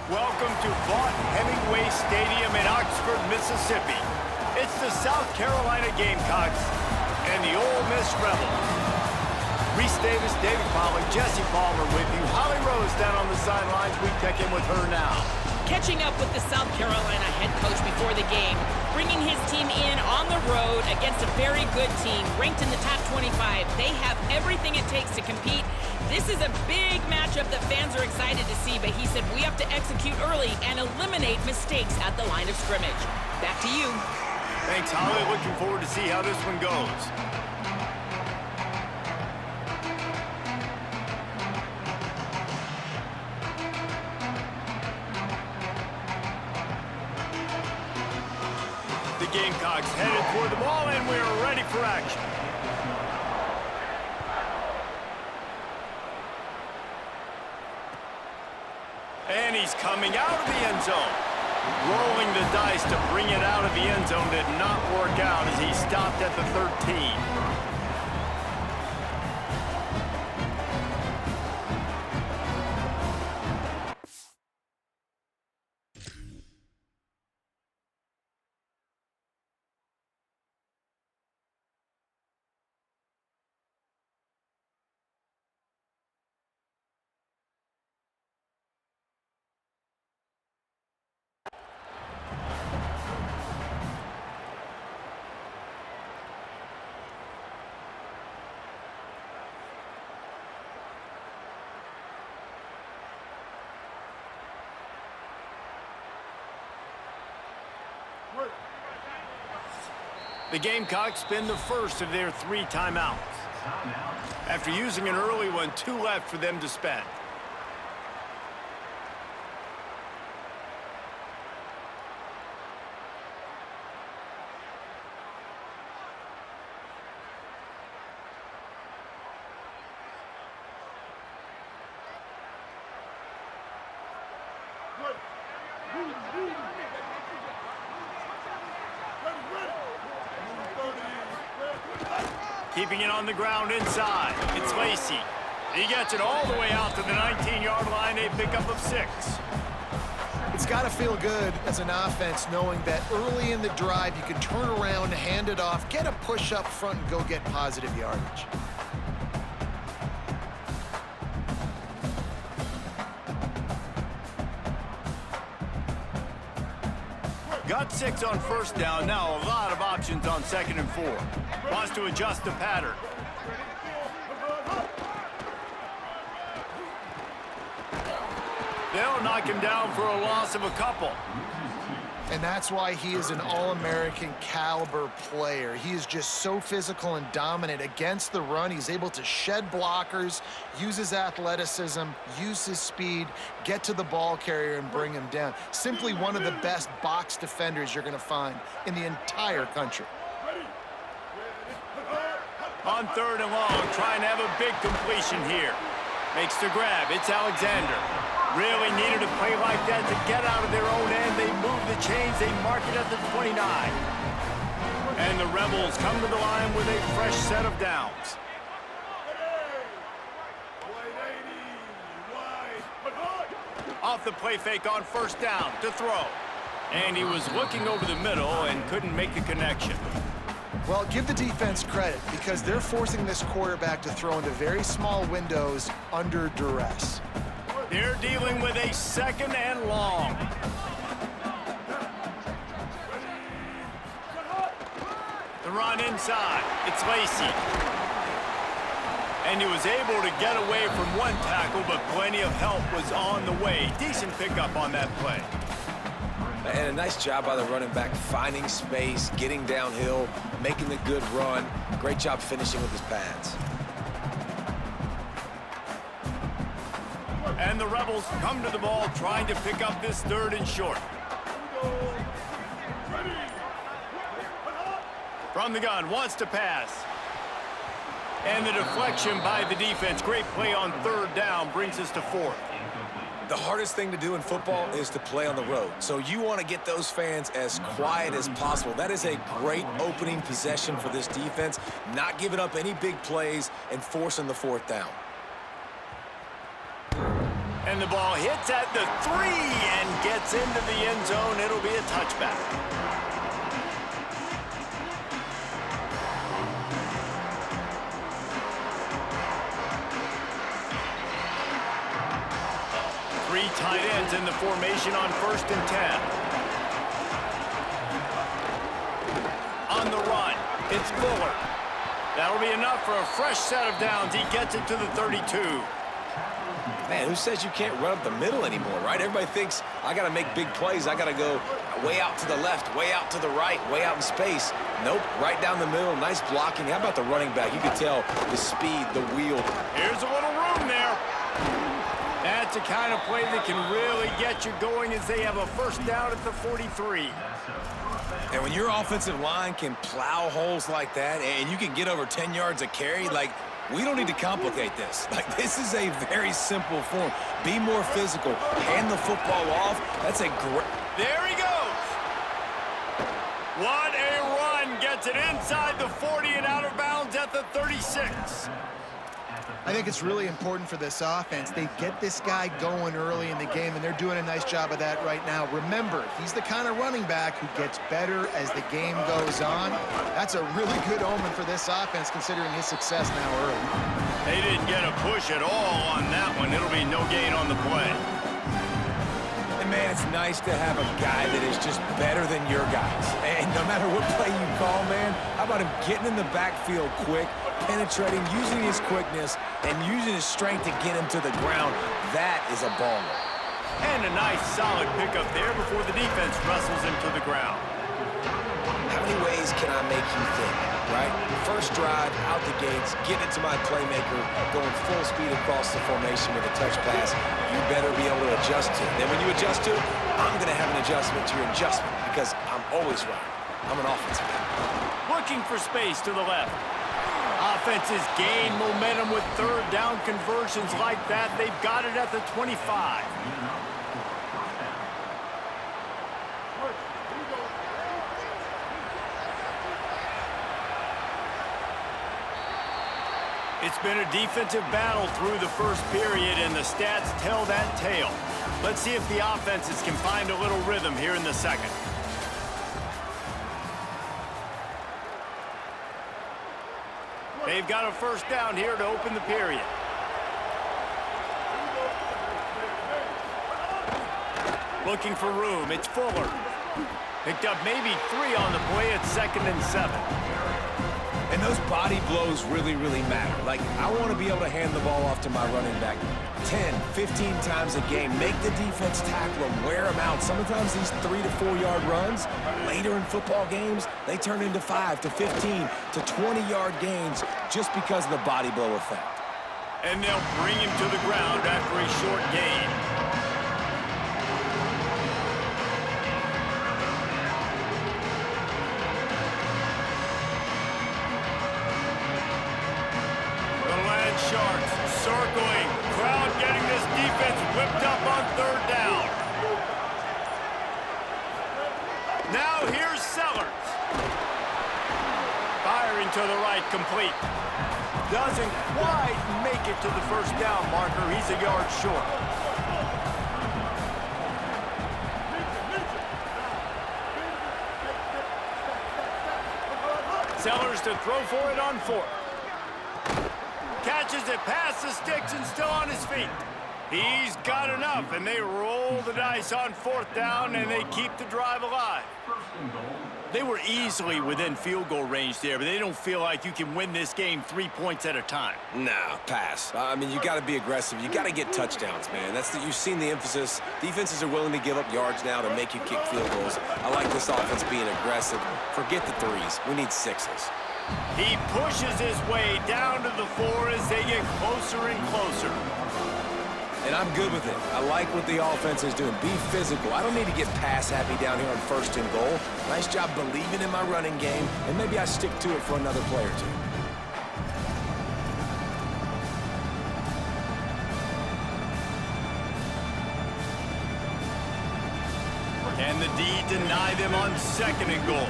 Welcome to Vaught Hemingway Stadium in Oxford, Mississippi. It's the South Carolina Gamecocks and the Ole Miss Rebels. Reese Davis, David Pollack, Jesse Palmer with you. Holly Rose down on the sidelines. We check in with her now. Catching up with the South Carolina head coach before the game, bringing his team in on the road against a very good team, ranked in the top 25. They have everything it takes to compete. This is a big matchup that fans are excited to see, but he said we have to execute early and eliminate mistakes at the line of scrimmage. Back to you. Thanks, Holly. Looking forward to see how this one goes. The Gamecocks headed toward the ball, and we're ready for action. And he's coming out of the end zone. Rolling the dice to bring it out of the end zone did not work out as he stopped at the 13. The Gamecocks spend the first of their 3 timeouts. After using an early one, 2 left for them to spend. Keeping it on the ground inside. It's Lacey. He gets it all the way out to the 19-yard line, a pickup of 6. It's got to feel good as an offense knowing that early in the drive you can turn around, hand it off, get a push up front, and go get positive yardage. Got 6 on first down. Now a lot of options on 2nd and 4. Wants to adjust the pattern. They'll knock him down for a loss of a couple. And that's why he is an All-American caliber player. He is just so physical and dominant against the run. He's able to shed blockers, use his athleticism, use his speed, get to the ball carrier and bring him down. Simply one of the best box defenders you're going to find in the entire country. On 3rd and long, trying to have a big completion here. Makes the grab. It's Alexander. Really needed a play like that to get out of their own end. They move the chains. They mark it at the 29. And the Rebels come to the line with a fresh set of downs. Off the play fake on first down to throw. And he was looking over the middle and couldn't make the connection. Well, give the defense credit because they're forcing this quarterback to throw into very small windows under duress. They're dealing with a 2nd and long. The run inside. It's Lacey. And he was able to get away from one tackle, but plenty of help was on the way. Decent pickup on that play. And a nice job by the running back, finding space, getting downhill, making the good run. Great job finishing with his pads. And the Rebels come to the ball trying to pick up this 3rd and short. From the gun, wants to pass. And the deflection by the defense. Great play on 3rd down brings us to 4th. The hardest thing to do in football is to play on the road. So you want to get those fans as quiet as possible. That is a great opening possession for this defense. Not giving up any big plays and forcing the 4th down. And the ball hits at the 3, and gets into the end zone, it'll be a touchback. Three tight ends in the formation on 1st and 10. On the run, it's Fuller. That'll be enough for a fresh set of downs. He gets it to the 32. Man, who says you can't run up the middle anymore, right? Everybody thinks I got to make big plays. I got to go way out to the left, way out to the right, way out in space. Nope, right down the middle. Nice blocking. How about the running back? You could tell the speed, the wheel. Here's a little room there. That's the kind of play that can really get you going as they have a first down at the 43. And when your offensive line can plow holes like that and you can get over 10 yards a carry, like, we don't need to complicate this. Like, this is a very simple form. Be more physical. Hand the football off. That's a great... There he goes. What a run. Gets it inside the 40 and out of bounds at the 36. I think it's really important for this offense. They get this guy going early in the game, and they're doing a nice job of that right now. Remember, he's the kind of running back who gets better as the game goes on. That's a really good omen for this offense, considering his success now early. They didn't get a push at all on that one. It'll be no gain on the play. And, man, it's nice to have a guy that is just better than your guys. And no matter what play you call, man, how about him getting in the backfield quick, penetrating, using his quickness, and using his strength to get him to the ground. That is a baller. And a nice solid pickup there before the defense wrestles him to the ground. How many ways can I make you think, right? First drive, out the gates, get it to my playmaker, going full speed across the formation with a touch pass. You better be able to adjust to it. Then when you adjust to it, I'm going to have an adjustment to your adjustment because I'm always right. I'm an offensive guy. Looking for space to the left. Offenses gain momentum with third down conversions like that. They've got it at the 25. It's been a defensive battle through the first period, and the stats tell that tale. Let's see if the offenses can find a little rhythm here in the second. They've got a first down here to open the period. Looking for room. It's Fuller. Picked up maybe 3 on the play at 2nd and 7. And those body blows really, really matter. Like, I want to be able to hand the ball off to my running back 10, 15 times a game. Make the defense tackle them, wear them out. Sometimes these 3 to 4 yard runs, later in football games, they turn into 5 to 15 to 20-yard gains just because of the body blow effect. And they'll bring him to the ground after a short gain. Sharks circling. Crowd getting this defense whipped up on 3rd down. Now here's Sellers. Firing to the right, complete. Doesn't quite make it to the first down marker. He's a yard short. Sellers to throw for it on 4th. Catches it past the sticks and still on his feet. He's got enough, and they roll the dice on 4th down, and they keep the drive alive. They were easily within field goal range there, but they don't feel like you can win this game 3 points at a time. Nah, pass. I mean, you got to be aggressive. You got to get touchdowns, man. You've seen the emphasis. Defenses are willing to give up yards now to make you kick field goals. I like this offense being aggressive. Forget the 3s. We need 6s. He pushes his way down to the 4 as they get closer and closer. And I'm good with it. I like what the offense is doing. Be physical. I don't need to get pass happy down here on 1st and goal. Nice job believing in my running game, and maybe I stick to it for another play or 2. Can the D deny them on 2nd and goal?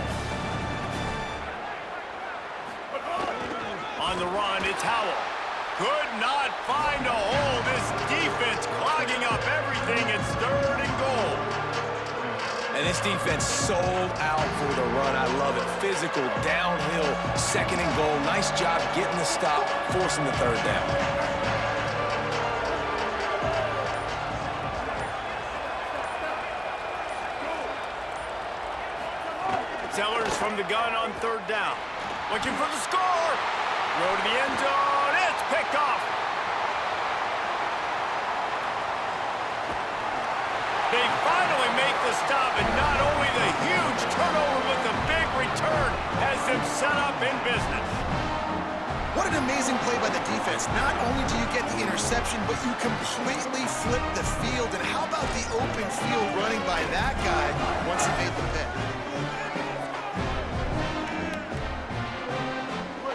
On the run, it's Howell. Could not find a hole. This defense clogging up everything. It's 3rd and goal. this defense sold out for the run. I love it. Physical, downhill, second and goal. Nice job getting the stop, forcing the third down. Sellers from the gun on third down. Looking for the score. Throw to the end zone. It's picked off. They finally make the stop, and not only the huge turnover, but the big return has them set up in business. What an amazing play by the defense. Not only do you get the interception, but you completely flip the field. And how about the open field running by that guy once he made the pick?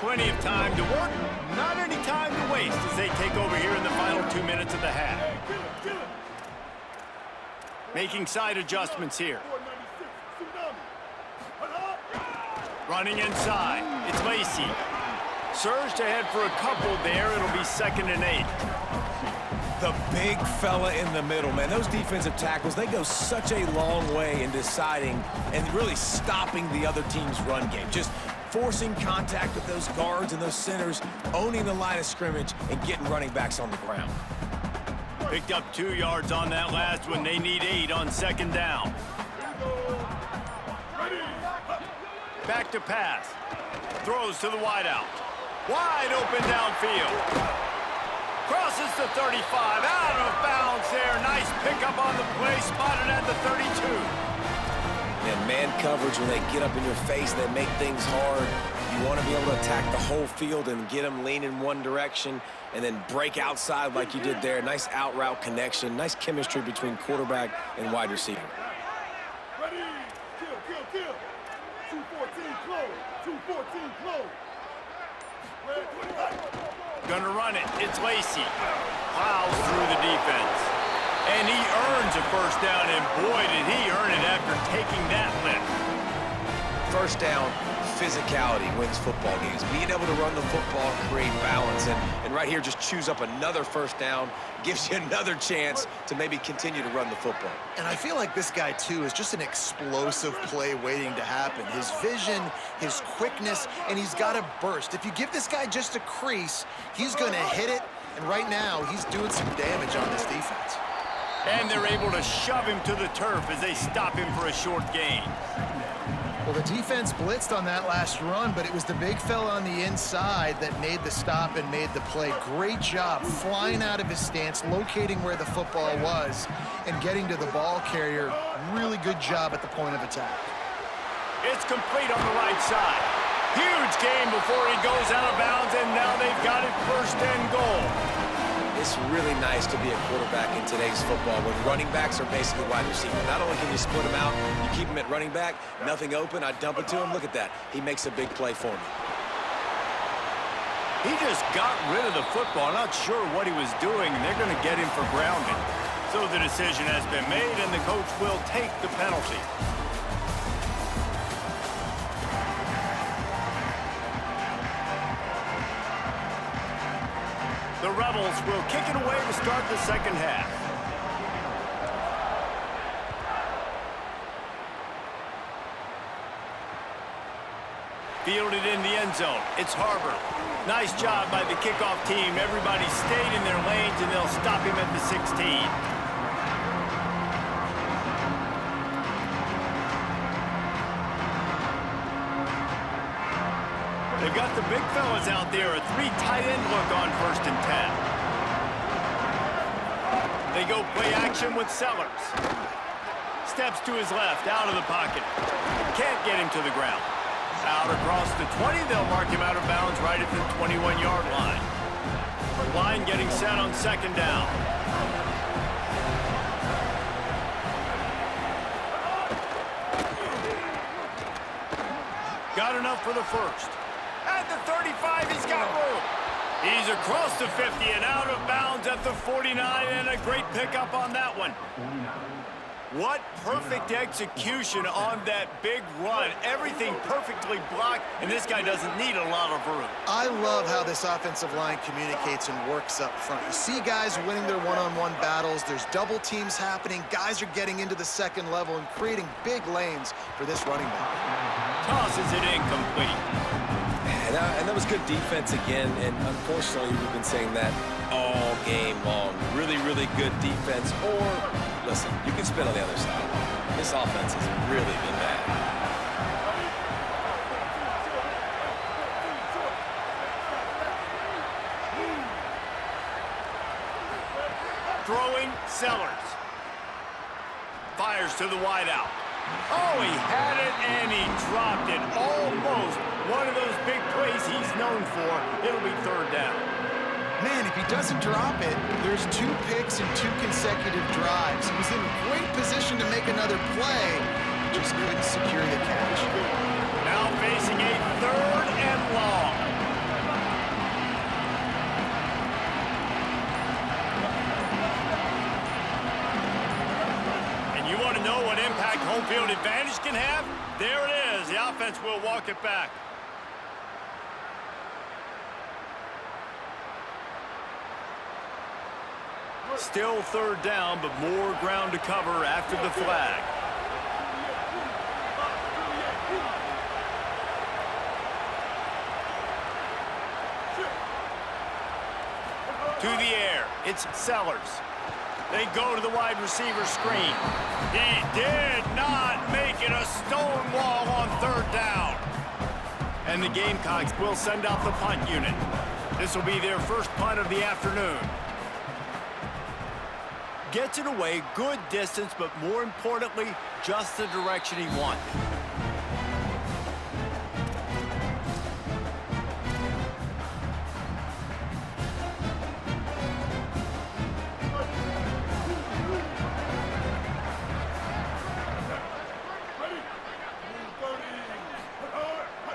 Plenty of time to work, not any time to waste as they take over here in the final 2 minutes of the half. Making side adjustments here. Running inside. It's Lacey. Surged ahead for a couple there. It'll be 2nd and 8. The big fella in the middle, man. Those defensive tackles, they go such a long way in deciding and really stopping the other team's run game. Just forcing contact with those guards and those centers, owning the line of scrimmage, and getting running backs on the ground. Picked up 2 yards on that last one. They need 8 on 2nd down. Back to pass. Throws to the wideout. Wide open downfield. Crosses the 35. Out of bounds there. Nice pickup on the play. Spotted at the 32. And man coverage, when they get up in your face, they make things hard. You want to be able to attack the whole field and get them leaning one direction and then break outside like you did there. Nice out route connection. Nice chemistry between quarterback and wide receiver. Ready, kill. 214 close, 214 close. Gonna run it. It's Lacey. Plows through the defense. And he earns a first down, and boy, did he earn it after taking that lift. First down, physicality wins football games. Being able to run the football, create balance, and right here just choose up another first down, gives you another chance to maybe continue to run the football. And I feel like this guy, too, is just an explosive play waiting to happen. His vision, his quickness, and he's got a burst. If you give this guy just a crease, he's going to hit it, and right now he's doing some damage on this defense. And they're able to shove him to the turf as they stop him for a short gain. Well, the defense blitzed on that last run, but it was the big fella on the inside that made the stop and made the play. Great job flying out of his stance, locating where the football was, and getting to the ball carrier. Really good job at the point of attack. It's complete on the right side. Huge gain before he goes out of bounds, and now they've got it 1st and goal. It's really nice to be a quarterback in today's football when running backs are basically wide receiver. Not only can you split them out, you keep them at running back, nothing open, I dump it to him. Look at that. He makes a big play for me. He just got rid of the football. Not sure what he was doing, and they're going to get him for grounding. So the decision has been made, and the coach will take the penalty. The Rebels will kick it away to start the 2nd half. Fielded in the end zone. It's Harbor. Nice job by the kickoff team. Everybody stayed in their lanes, and they'll stop him at the 16. They've got the big fellas out there. A 3 tight end look on 1st and 10. They go play action with Sellers. Steps to his left, out of the pocket. Can't get him to the ground. Out across the 20, they'll mark him out of bounds right at the 21-yard line. Line getting set on 2nd down. Got enough for the 1st. At the 35, he's got room. He's across the 50 and out of bounds at the 49, and a great pickup on that one. What perfect execution on that big run. Everything perfectly blocked, and this guy doesn't need a lot of room. I love how this offensive line communicates and works up front. You see guys winning their one-on-one battles. There's double teams happening. Guys are getting into the second level and creating big lanes for this running back. Tosses it incomplete. And that was good defense again, and unfortunately, we've been saying that all game long. Really, really good defense, or, listen, you can spin on the other side. This offense has really been bad. Throwing Sellers. Fires to the wideout. Oh, he had it, and he dropped it. Almost one of those big plays he's known for. It'll be third down. Man, if he doesn't drop it, there's 2 picks and 2 consecutive drives. He was in great position to make another play, just couldn't secure the catch. Now facing a third and long. And you want to know what impact home field advantage can have? There it is. The offense will walk it back. Still third down, but more ground to cover after the flag. To the air, it's Sellers. They go to the wide receiver screen. He did not make it a stone wall on third down. And the Gamecocks will send out the punt unit. This will be their first punt of the afternoon. Gets it away, good distance, but more importantly, just the direction he wanted.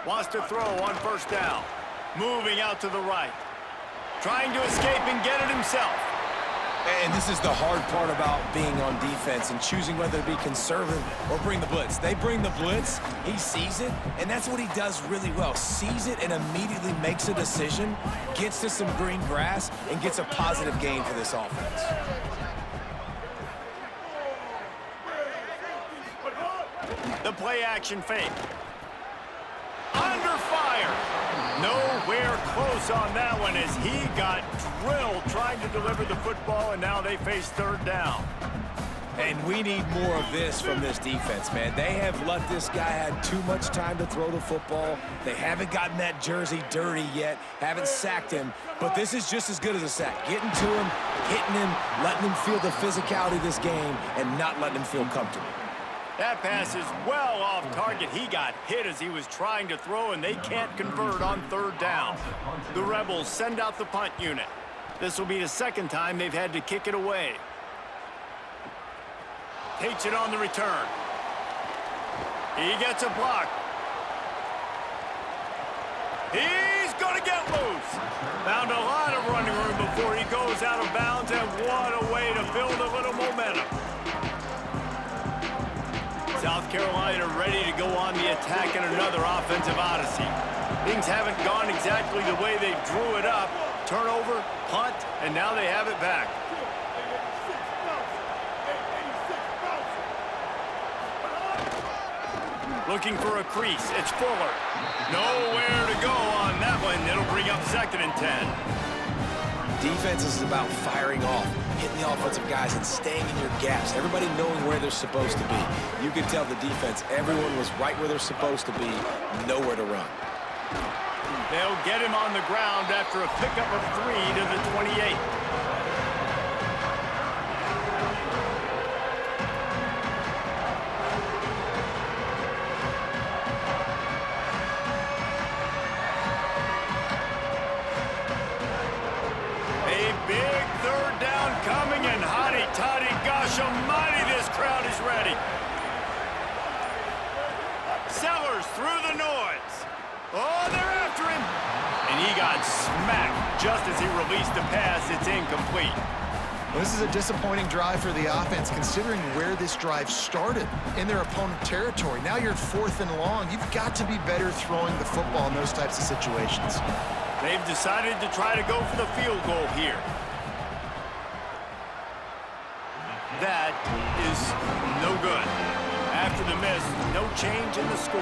Wants to throw on first down. Moving out to the right. Trying to escape and get it himself. And this is the hard part about being on defense and choosing whether to be conservative or bring the blitz. They bring the blitz, he sees it, and that's what he does really well. Sees it and immediately makes a decision, gets to some green grass, and gets a positive gain for this offense. The play action fake. Under fire. Nowhere close on that one as he got drilled trying to deliver the football, and now they face third down. And we need more of this from this defense, man. They have let this guy have too much time to throw the football. They haven't gotten that jersey dirty yet, haven't sacked him, but this is just as good as a sack. Getting to him, hitting him, letting him feel the physicality of this game, and not letting him feel comfortable. That pass is well off target. He got hit as he was trying to throw, and they can't convert on third down. The Rebels send out the punt unit. This will be the second time they've had to kick it away. Takes it on the return. He gets a block. He's going to get loose. Found a lot of running room before he goes out of bounds, and what a way to build a little momentum. South Carolina ready to go on the attack in another offensive odyssey. Things haven't gone exactly the way they drew it up. Turnover, punt, and now they have it back. Looking for a crease. It's Fuller. Nowhere to go on that one. It'll bring up 2nd and 10. Defense is about firing off, hitting the offensive guys, and staying in your gaps. Everybody knowing where they're supposed to be. You can tell the defense, everyone was right where they're supposed to be, nowhere to run. They'll get him on the ground after a pickup of 3 to the 28. Gosh almighty, this crowd is ready. Sellers through the noise. Oh, they're after him. And he got smacked just as he released the pass. It's incomplete. Well, this is a disappointing drive for the offense, considering where this drive started in their opponent territory. Now you're 4th and long. You've got to be better throwing the football in those types of situations. They've decided to try to go for the field goal here. That is no good. After the miss, no change in the score.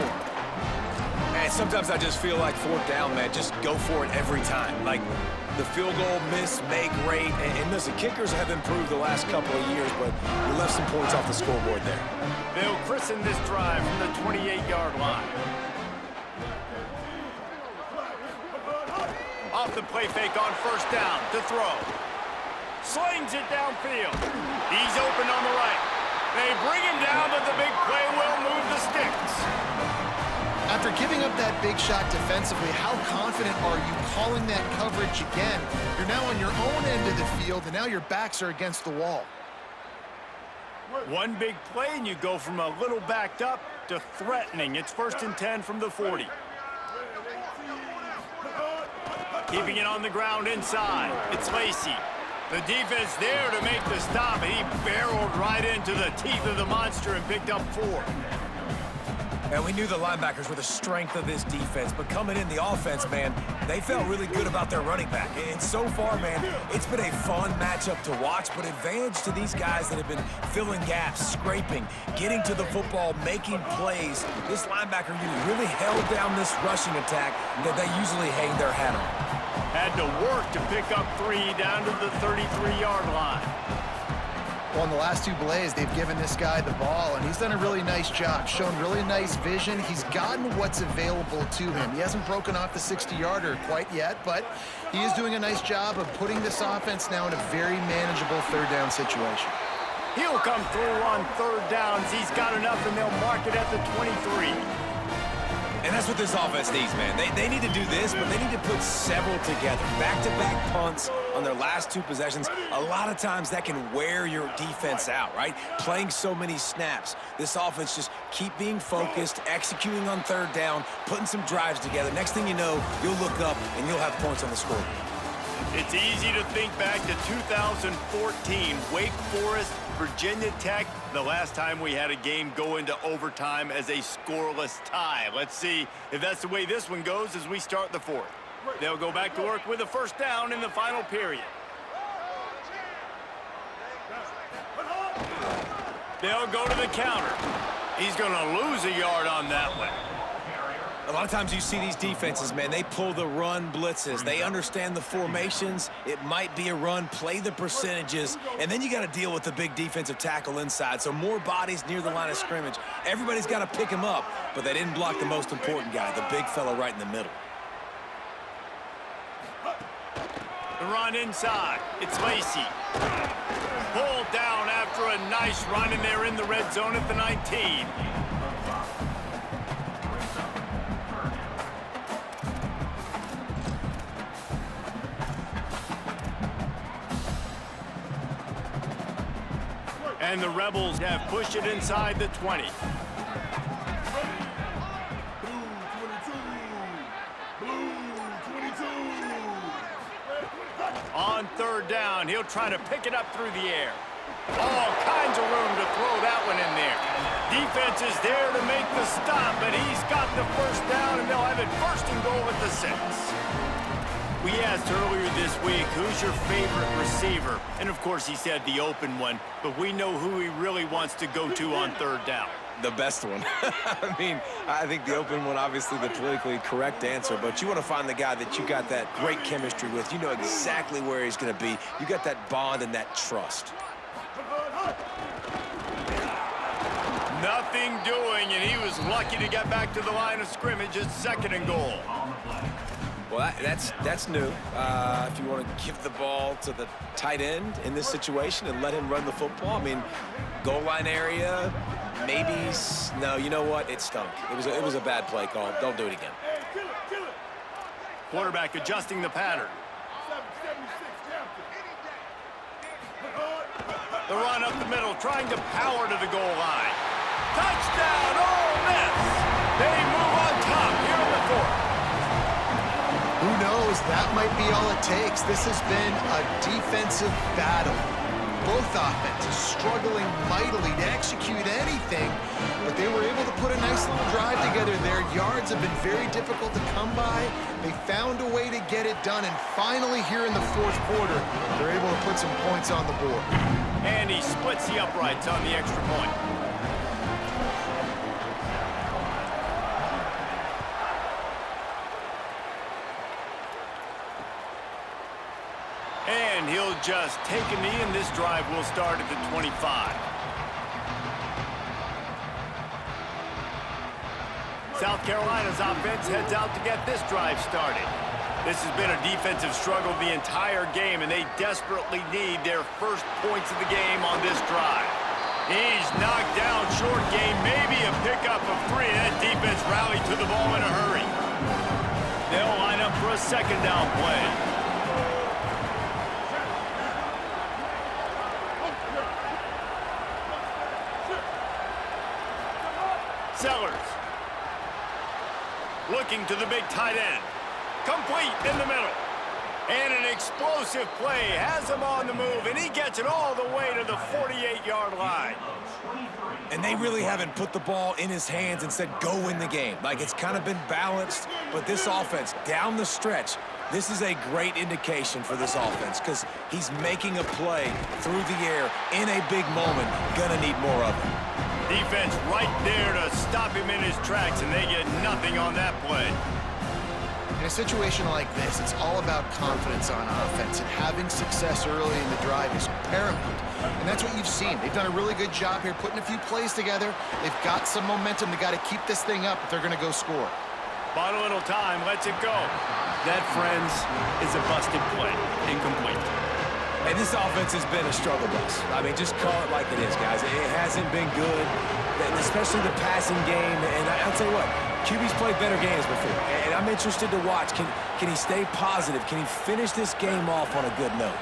And sometimes I just feel like 4th down, man, just go for it every time. Like, the field goal miss, make rate, and listen, kickers have improved the last couple of years, but you left some points off the scoreboard there. They'll christen this drive from the 28-yard line. Off the play fake on 1st down to throw. Slings it downfield. He's open on the right. They bring him down, but the big play will move the sticks. After giving up that big shot defensively, how confident are you calling that coverage again? You're now on your own end of the field, and now your backs are against the wall. One big play, and you go from a little backed up to threatening. It's 1st and 10 from the 40. Keeping it on the ground inside. It's Lacey. The defense there to make the stop, and he barreled right into the teeth of the monster and picked up 4. And we knew the linebackers were the strength of this defense, but coming in the offense, man, they felt really good about their running back. And so far, man, it's been a fun matchup to watch, but advantage to these guys that have been filling gaps, scraping, getting to the football, making plays. This linebacker unit really held down this rushing attack that they usually hang their hat on. Had to work to pick up 3 down to the 33-yard line. Well, in the last 2 plays, they've given this guy the ball, and he's done a really nice job, shown really nice vision. He's gotten what's available to him. He hasn't broken off the 60-yarder quite yet, but he is doing a nice job of putting this offense now in a very manageable 3rd down situation. He'll come through on 3rd downs. He's got enough, and they'll mark it at the 23. And that's what this offense needs, man. They need to do this, but they need to put several together. Back-to-back punts on their last 2 possessions. A lot of times that can wear your defense out, right? Playing so many snaps. This offense just keep being focused, executing on 3rd down, putting some drives together. Next thing you know, you'll look up and you'll have points on the scoreboard. It's easy to think back to 2014, Wake Forest, Virginia Tech, the last time we had a game go into overtime as a scoreless tie. Let's see if that's the way this one goes as we start the 4th. They'll go back to work with a 1st down in the final period. They'll go to the counter. He's going to lose a yard on that one. A lot of times you see these defenses, man, they pull the run blitzes. They understand the formations. It might be a run, play the percentages, and then you got to deal with the big defensive tackle inside. So more bodies near the line of scrimmage. Everybody's got to pick him up, but they didn't block the most important guy, the big fella right in the middle. The run inside. It's Lacey. Pulled down after a nice run, and they're in the red zone at the 19. And the Rebels have pushed it inside the 20. On 3rd down, he'll try to pick it up through the air. All kinds of room to throw that one in there. Defense is there to make the stop, but he's got the 1st down, and they'll have it 1st and goal at the 6. We asked earlier this week, who's your favorite receiver? And, of course, he said the open one, but we know who he really wants to go to on 3rd down. The best one. I mean, I think the open one, obviously the politically correct answer, but you want to find the guy that you got that great chemistry with. You know exactly where he's going to be. You got that bond and that trust. Nothing doing, and he was lucky to get back to the line of scrimmage at 2nd and goal. Well, that's new. If you want to give the ball to the tight end in this situation and let him run the football, I mean, goal line area, maybe. No, you know what? It stunk. It was a bad play call. Don't do it again. Quarterback adjusting the pattern. The run up the middle, trying to power to the goal line. Touchdown, Ole Miss! They move on top here in the 4th. Who knows? That might be all it takes. This has been a defensive battle. both offenses struggling mightily to execute anything, but they were able to put a nice little drive together. Their yards have been very difficult to come by. They found a way to get it done, and finally here in the fourth quarter, they're able to put some points on the board. And he splits the uprights on the extra point. And he'll just take a knee, and this drive will start at the 25. South Carolina's offense heads out to get this drive started. This has been a defensive struggle the entire game, and they desperately need their first points of the game on this drive. He's knocked down short game, maybe a pickup of 3. That defense rallied to the ball in a hurry. They'll line up for a second down play. Sellers. Looking to the big tight end. Complete in the middle. And an explosive play has him on the move, and he gets it all the way to the 48-yard line. And they really haven't put the ball in his hands and said, go win the game. Like, it's kind of been balanced, but this offense, down the stretch, this is a great indication for this offense because he's making a play through the air in a big moment. Gonna need more of it. Defense right there to stop him in his tracks, and they get nothing on that play. In a situation like this, it's all about confidence on offense, and having success early in the drive is paramount. And that's what you've seen. They've done a really good job here putting a few plays together. They've got some momentum. They've got to keep this thing up if they're going to go score. Bought a little time, lets it go. That, friends, is a busted play. Incomplete. And this offense has been a struggle bus. I mean, just call it like it is, guys. It hasn't been good, especially the passing game. And I'll tell you what, QB's played better games before. And I'm interested to watch. Can he stay positive? Can he finish this game off on a good note?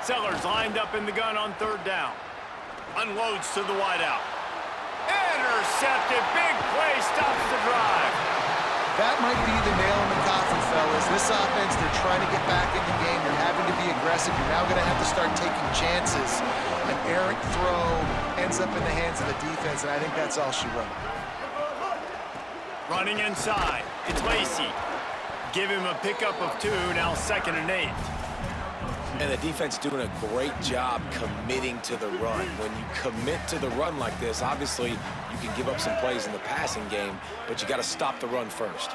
Sellers lined up in the gun on third down. Unloads to the wideout. Intercepted. Big play stops the drive. That might be the nail in the coffin, fellas. This offense, they're trying to get back in the game. They're having to be aggressive. You're now going to have to start taking chances. An errant throw ends up in the hands of the defense, and I think that's all she wrote. Running inside. It's Lacey. Give him a pickup of 2, now 2nd and 8. And the defense doing a great job committing to the run. When you commit to the run like this, obviously you can give up some plays in the passing game, but you got to stop the run first.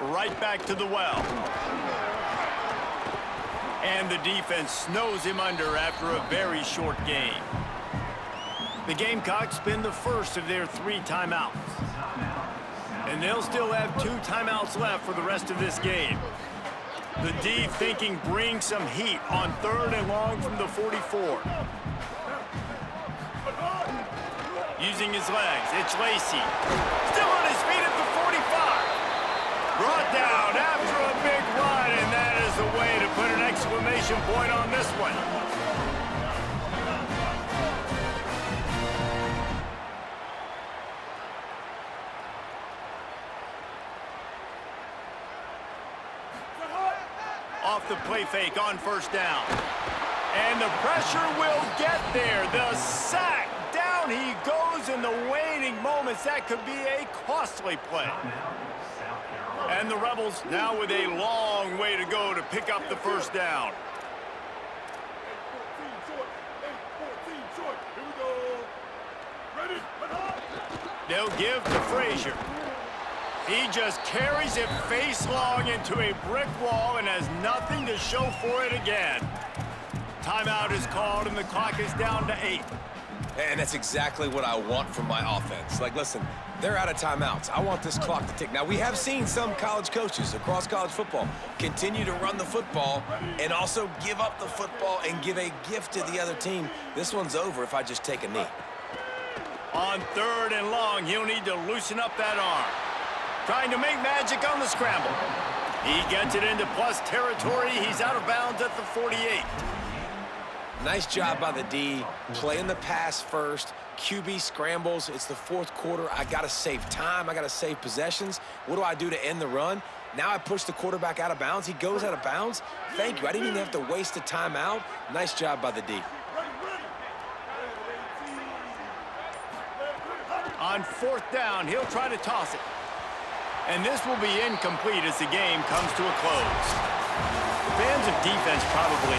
Right back to the well. And the defense snows him under after a very short game. The Gamecocks spin the first of their 3 timeouts. And they'll still have 2 timeouts left for the rest of this game. The D thinking bring some heat on 3rd and long from the 44. Using his legs, it's Lacey. Still on his feet at the 45. Brought down after a big run, and that is the way to put an exclamation point on this one. Off the play fake on first down. And the pressure will get there. The sack. Down he goes in the waning moments. That could be a costly play. And the Rebels now with a long way to go to pick up the first down. 8-14 short. Here we go. Ready? They'll give to Frazier. He just carries it face long into a brick wall and has nothing to show for it again. Timeout is called and the clock is down to 8. And that's exactly what I want from my offense. Like, listen, they're out of timeouts. I want this clock to tick. Now, we have seen some college coaches across college football continue to run the football and also give up the football and give a gift to the other team. This one's over if I just take a knee. On 3rd and long, he'll need to loosen up that arm. Trying to make magic on the scramble. He gets it into plus territory. He's out of bounds at the 48. Nice job by the D, playing the pass first. QB scrambles. It's the fourth quarter. I got to save time. I got to save possessions. What do I do to end the run? Now I push the quarterback out of bounds. He goes out of bounds. Thank you. I didn't even have to waste a timeout. Nice job by the D. On fourth down, he'll try to toss it. And this will be incomplete as the game comes to a close. Fans of defense probably